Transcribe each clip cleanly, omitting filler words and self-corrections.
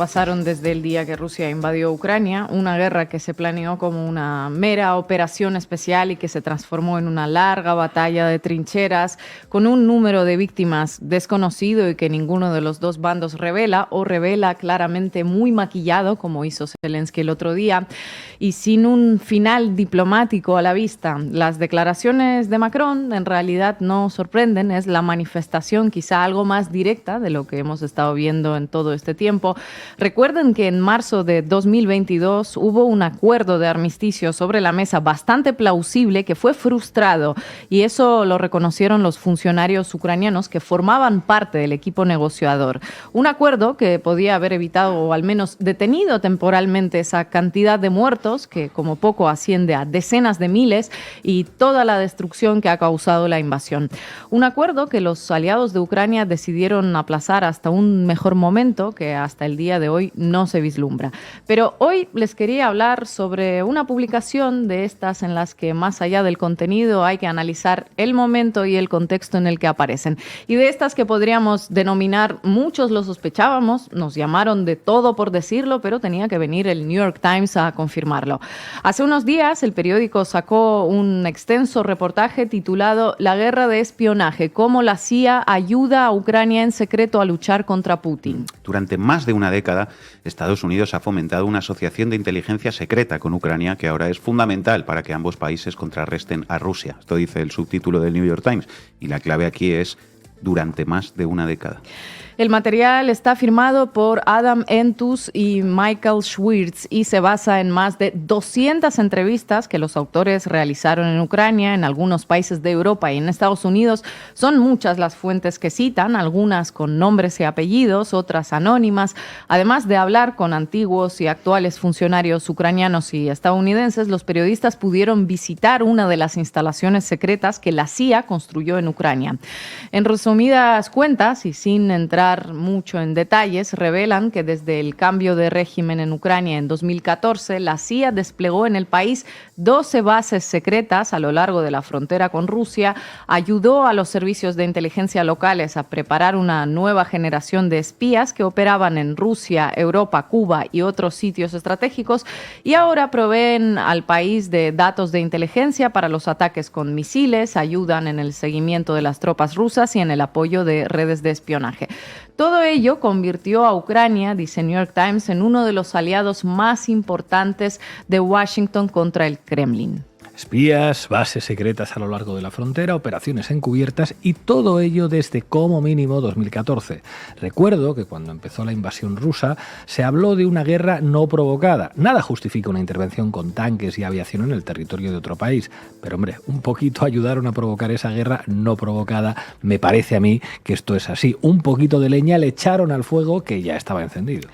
pasaron desde el día que Rusia invadió Ucrania, una guerra que se planeó como una mera operación especial y que se transformó en una larga batalla de trincheras con un número de víctimas desconocido y que ninguno de los dos bandos revela o revela claramente muy maquillado, como hizo Zelensky el otro día, y sin un final diplomático a la vista. Las declaraciones de Macron en realidad no sorprenden, es la manifestación quizá algo más directa de lo que hemos estado viendo en todo este tiempo. Recuerden que en marzo de 2022 hubo un acuerdo de armisticio sobre la mesa bastante plausible que fue frustrado, y eso lo reconocieron los funcionarios ucranianos que formaban parte del equipo negociador. Un acuerdo que podía haber evitado o al menos detenido temporalmente esa cantidad de muertos que como poco asciende a decenas de miles y toda la destrucción que ha causado la invasión. Un acuerdo que los aliados de Ucrania decidieron aplazar hasta un mejor momento que hasta el día de hoy no se vislumbra. Pero hoy les quería hablar sobre una publicación de estas en las que más allá del contenido hay que analizar el momento y el contexto en el que aparecen. Y de estas que podríamos denominar, muchos lo sospechábamos, nos llamaron de todo por decirlo, pero tenía que venir el New York Times a confirmarlo. Hace unos días el periódico sacó un extenso reportaje titulado La guerra de espionaje, cómo la CIA ayuda a Ucrania en secreto a luchar contra Putin. Durante más de una década, Estados Unidos ha fomentado una asociación de inteligencia secreta con Ucrania que ahora es fundamental para que ambos países contrarresten a Rusia. Esto dice el subtítulo del New York Times y la clave aquí es durante más de una década. El material está firmado por Adam Entus y Michael Schwirtz y se basa en más de 200 entrevistas que los autores realizaron en Ucrania, en algunos países de Europa y en Estados Unidos. Son muchas las fuentes que citan, algunas con nombres y apellidos, otras anónimas. Además de hablar con antiguos y actuales funcionarios ucranianos y estadounidenses, los periodistas pudieron visitar una de las instalaciones secretas que la CIA construyó en Ucrania. En resumidas cuentas, y sin entrar mucho en detalles, revelan que desde el cambio de régimen en Ucrania en 2014, la CIA desplegó en el país 12 bases secretas a lo largo de la frontera con Rusia, ayudó a los servicios de inteligencia locales a preparar una nueva generación de espías que operaban en Rusia, Europa, Cuba y otros sitios estratégicos, y ahora proveen al país de datos de inteligencia para los ataques con misiles, ayudan en el seguimiento de las tropas rusas y en el apoyo de redes de espionaje. Todo ello convirtió a Ucrania, dice New York Times, en uno de los aliados más importantes de Washington contra el Kremlin. Espías, bases secretas a lo largo de la frontera, operaciones encubiertas y todo ello desde como mínimo 2014. Recuerdo que cuando empezó la invasión rusa se habló de una guerra no provocada. Nada justifica una intervención con tanques y aviación en el territorio de otro país. Pero hombre, un poquito ayudaron a provocar esa guerra no provocada. Me parece a mí que esto es así. Un poquito de leña le echaron al fuego que ya estaba encendido.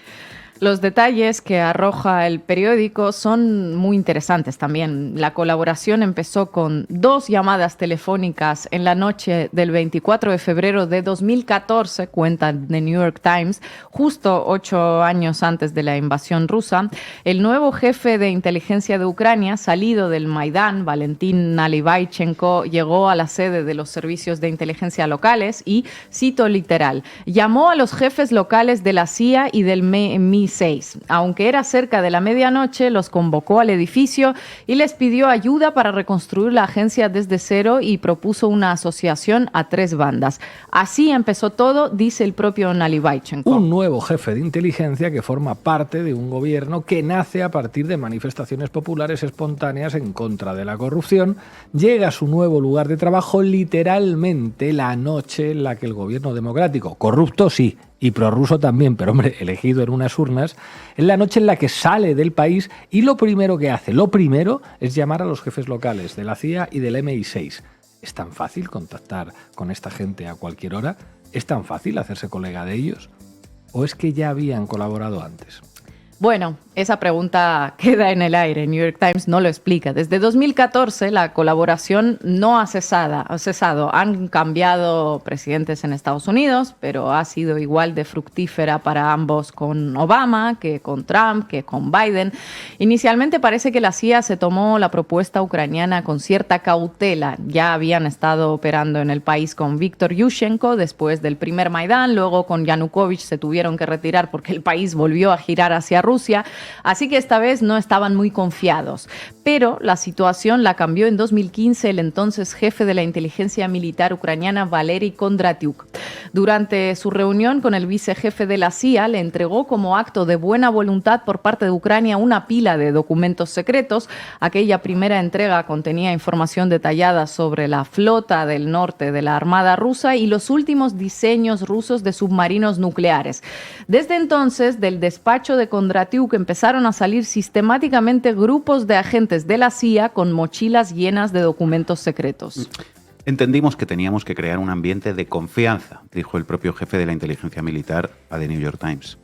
Los detalles que arroja el periódico son muy interesantes también. La colaboración empezó con 2 llamadas telefónicas en la noche del 24 de febrero de 2014, cuenta The New York Times, justo 8 años antes de la invasión rusa. El nuevo jefe de inteligencia de Ucrania, salido del Maidán, Valentín Nalyvaichenko, llegó a la sede de los servicios de inteligencia locales y, cito literal, llamó a los jefes locales de la CIA y del MI6. Aunque era cerca de la medianoche, los convocó al edificio y les pidió ayuda para reconstruir la agencia desde cero y propuso una asociación a 3 bandas. Así empezó todo, dice el propio Nalyvaichenko. Un nuevo jefe de inteligencia que forma parte de un gobierno que nace a partir de manifestaciones populares espontáneas en contra de la corrupción, llega a su nuevo lugar de trabajo literalmente la noche en la que el gobierno democrático, corrupto sí, y prorruso también, pero hombre, elegido en unas urnas, en la noche en la que sale del país y lo primero que hace, es llamar a los jefes locales de la CIA y del MI6. ¿Es tan fácil contactar con esta gente a cualquier hora? ¿Es tan fácil hacerse colega de ellos? ¿O es que ya habían colaborado antes? Bueno, Esa pregunta queda en el aire. New York Times no lo explica. Desde 2014 la colaboración no ha cesado. Han cambiado presidentes en Estados Unidos, pero ha sido igual de fructífera para ambos con Obama, que con Trump, que con Biden. Inicialmente parece que la CIA se tomó la propuesta ucraniana con cierta cautela. Ya habían estado operando en el país con Viktor Yushchenko después del primer Maidán, luego con Yanukovych se tuvieron que retirar porque el país volvió a girar hacia Rusia. Así que esta vez no estaban muy confiados. Pero la situación la cambió en 2015 el entonces jefe de la inteligencia militar ucraniana, Valery Kondratyuk. Durante su reunión con el vicejefe de la CIA, le entregó como acto de buena voluntad por parte de Ucrania una pila de documentos secretos. Aquella primera entrega contenía información detallada sobre la flota del norte de la Armada rusa y los últimos diseños rusos de submarinos nucleares. Desde entonces, del despacho de Kondratyuk empezaron a salir sistemáticamente grupos de agentes de la CIA con mochilas llenas de documentos secretos. Entendimos que teníamos que crear un ambiente de confianza, dijo el propio jefe de la inteligencia militar a The New York Times.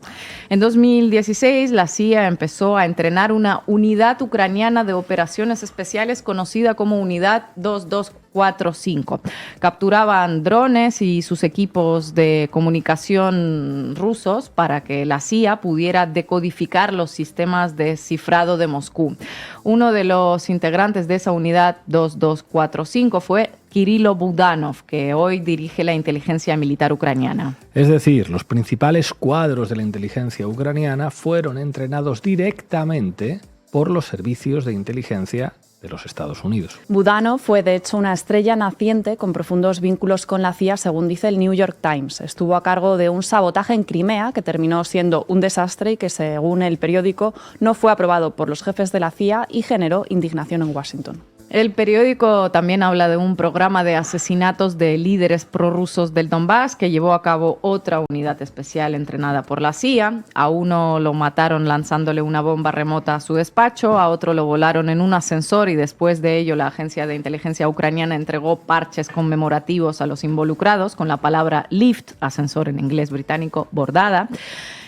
En 2016, la CIA empezó a entrenar una unidad ucraniana de operaciones especiales conocida como Unidad 2245. Capturaban drones y sus equipos de comunicación rusos para que la CIA pudiera decodificar los sistemas de cifrado de Moscú. Uno de los integrantes de esa Unidad 2245 fue Kirilo Budanov, que hoy dirige la inteligencia militar ucraniana. Es decir, los principales cuadros de la inteligencia ucraniana fueron entrenados directamente por los servicios de inteligencia de los Estados Unidos. Budanov fue, de hecho, una estrella naciente con profundos vínculos con la CIA, según dice el New York Times. Estuvo a cargo de un sabotaje en Crimea que terminó siendo un desastre y que, según el periódico, no fue aprobado por los jefes de la CIA y generó indignación en Washington. El periódico también habla de un programa de asesinatos de líderes prorrusos del Donbass que llevó a cabo otra unidad especial entrenada por la CIA. A uno lo mataron lanzándole una bomba remota a su despacho, a otro lo volaron en un ascensor y después de ello la agencia de inteligencia ucraniana entregó parches conmemorativos a los involucrados con la palabra lift, ascensor en inglés británico, bordada.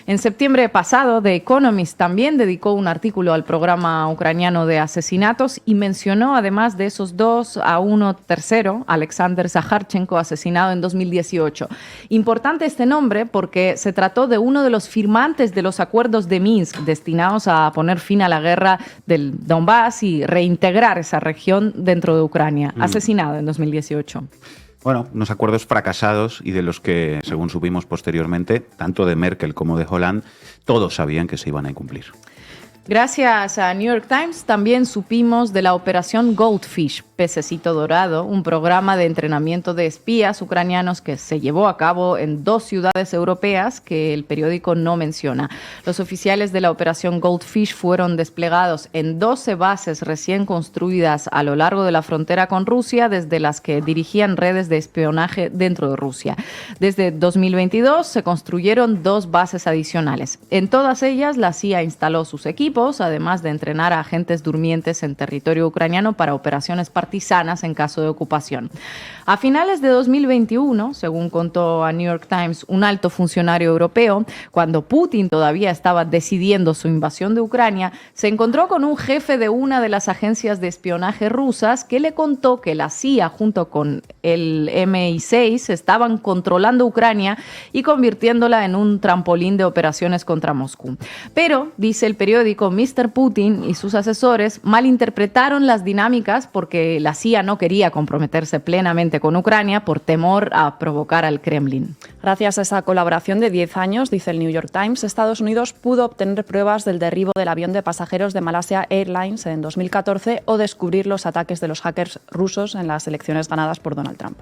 En septiembre pasado, The Economist también dedicó un artículo al programa ucraniano de asesinatos y mencionó, además de esos dos, a uno tercero, Alexander Zakharchenko, asesinado en 2018. Importante este nombre porque se trató de uno de los firmantes de los acuerdos de Minsk, destinados a poner fin a la guerra del Donbass y reintegrar esa región dentro de Ucrania. Asesinado en 2018. Bueno, unos acuerdos fracasados y de los que, según supimos posteriormente, tanto de Merkel como de Hollande, todos sabían que se iban a incumplir. Gracias a New York Times también supimos de la operación Goldfish, Pececito Dorado, un programa de entrenamiento de espías ucranianos que se llevó a cabo en 2 ciudades europeas que el periódico no menciona. Los oficiales de la operación Goldfish fueron desplegados en 12 bases recién construidas a lo largo de la frontera con Rusia, desde las que dirigían redes de espionaje dentro de Rusia. Desde 2022 se construyeron 2 bases adicionales. En todas ellas la CIA instaló sus equipos, además de entrenar a agentes durmientes en territorio ucraniano para operaciones partisanas en caso de ocupación. A finales de 2021, según contó a New York Times un alto funcionario europeo, cuando Putin todavía estaba decidiendo su invasión de Ucrania, se encontró con un jefe de una de las agencias de espionaje rusas que le contó que la CIA junto con el MI6 estaban controlando Ucrania y convirtiéndola en un trampolín de operaciones contra Moscú. Pero, dice el periódico, Mr. Putin y sus asesores malinterpretaron las dinámicas porque la CIA no quería comprometerse plenamente con Ucrania por temor a provocar al Kremlin. Gracias a esa colaboración de 10 años, dice el New York Times, Estados Unidos pudo obtener pruebas del derribo del avión de pasajeros de Malaysia Airlines en 2014 o descubrir los ataques de los hackers rusos en las elecciones ganadas por Donald Trump.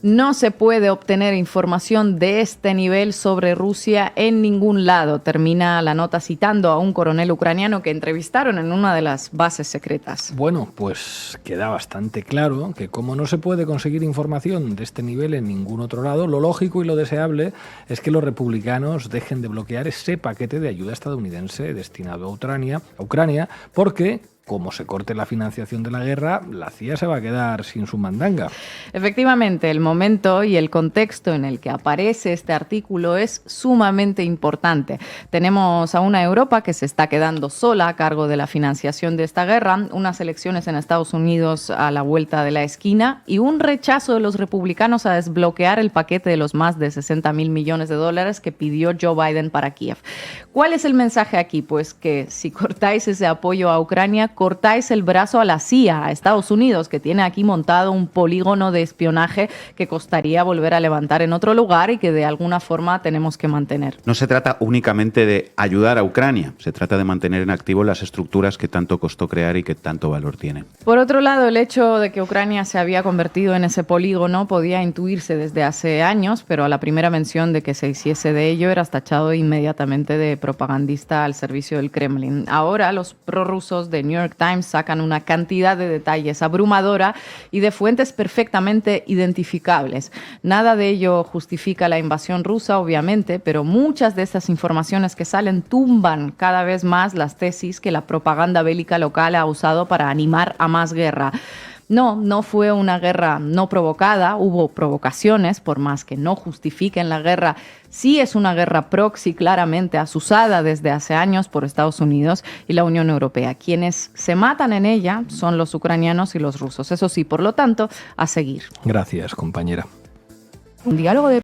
No se puede obtener información de este nivel sobre Rusia en ningún lado. Termina la nota citando a un coronel ucraniano que entrevistaron en una de las bases secretas. Bueno, pues queda bastante claro que como no se puede conseguir información de este nivel en ningún otro lado, lo lógico y lo deseable es que los republicanos dejen de bloquear ese paquete de ayuda estadounidense destinado a Ucrania, porque como se corte la financiación de la guerra, la CIA se va a quedar sin su mandanga. Efectivamente, el momento y el contexto en el que aparece este artículo es sumamente importante. Tenemos a una Europa que se está quedando sola a cargo de la financiación de esta guerra, unas elecciones en Estados Unidos a la vuelta de la esquina y un rechazo de los republicanos a desbloquear el paquete de los más de 60.000 millones de dólares que pidió Joe Biden para Kiev. ¿Cuál es el mensaje aquí? Pues que si cortáis ese apoyo a Ucrania, cortáis el brazo a la CIA, a Estados Unidos, que tiene aquí montado un polígono de espionaje que costaría volver a levantar en otro lugar y que de alguna forma tenemos que mantener. No se trata únicamente de ayudar a Ucrania, se trata de mantener en activo las estructuras que tanto costó crear y que tanto valor tienen. Por otro lado, el hecho de que Ucrania se había convertido en ese polígono podía intuirse desde hace años, pero a la primera mención de que se hiciese de ello eras tachado inmediatamente de propagandista al servicio del Kremlin. Ahora los prorrusos de New York Times sacan una cantidad de detalles abrumadora y de fuentes perfectamente identificables. Nada de ello justifica la invasión rusa, obviamente, pero muchas de estas informaciones que salen tumban cada vez más las tesis que la propaganda bélica local ha usado para animar a más guerra. No fue una guerra no provocada, hubo provocaciones, por más que no justifiquen la guerra. Sí es una guerra proxy claramente asusada desde hace años por Estados Unidos y la Unión Europea. Quienes se matan en ella son los ucranianos y los rusos. Eso sí, por lo tanto, a seguir. Gracias, compañera. Un diálogo de